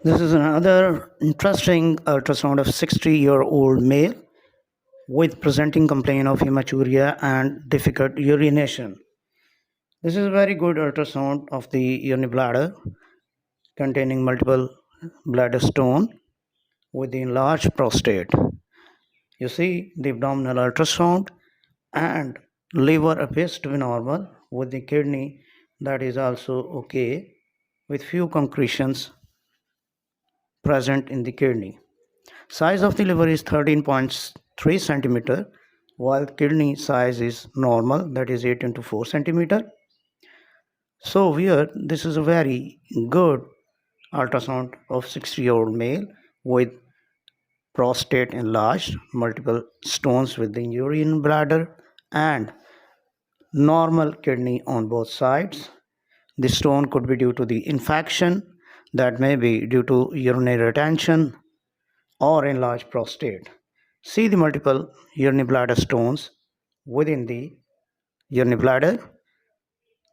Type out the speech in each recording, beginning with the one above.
This is another interesting ultrasound of 60-year-old male with presenting complaint of hematuria and difficult urination. This is a very good ultrasound of the urinary bladder containing multiple bladder stone with the enlarged prostate. You see the abdominal ultrasound and liver appears to be normal with the kidney that is also okay with few concretions present in the kidney. Size of the liver is 13.3 centimeter, while kidney size is normal, that is 8 into 4 centimeter. So here, this is a very good ultrasound of 60-year-old male with prostate enlarged, multiple stones within urine bladder, and normal kidney on both sides. The stone could be due to the infection, that may be due to urinary retention or enlarged prostate. See the multiple urinary bladder stones within the urinary bladder.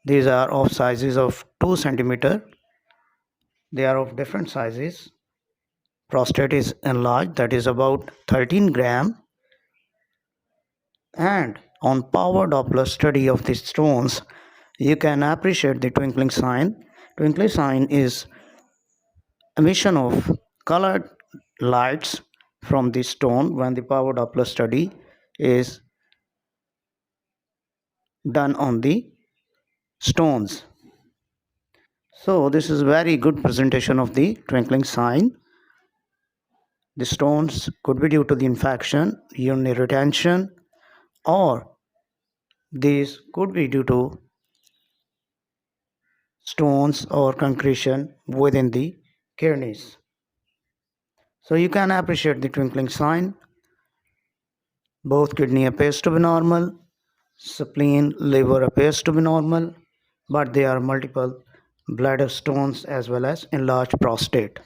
These are of sizes of 2 centimeter. They are of different sizes. Prostate is enlarged, that is about 13 gram. And on power Doppler study of these stones, you can appreciate the twinkling sign. Twinkling sign is emission of colored lights from the stone when the power Doppler study is done on the stones. So this is very good presentation of the twinkling sign. The stones could be due to the infection, urinary retention, or these could be due to stones or concretion within the kidneys. So you can appreciate the twinkling sign. Both kidney appears to be normal, spleen, liver appears to be normal, but there are multiple bladder stones as well as enlarged prostate.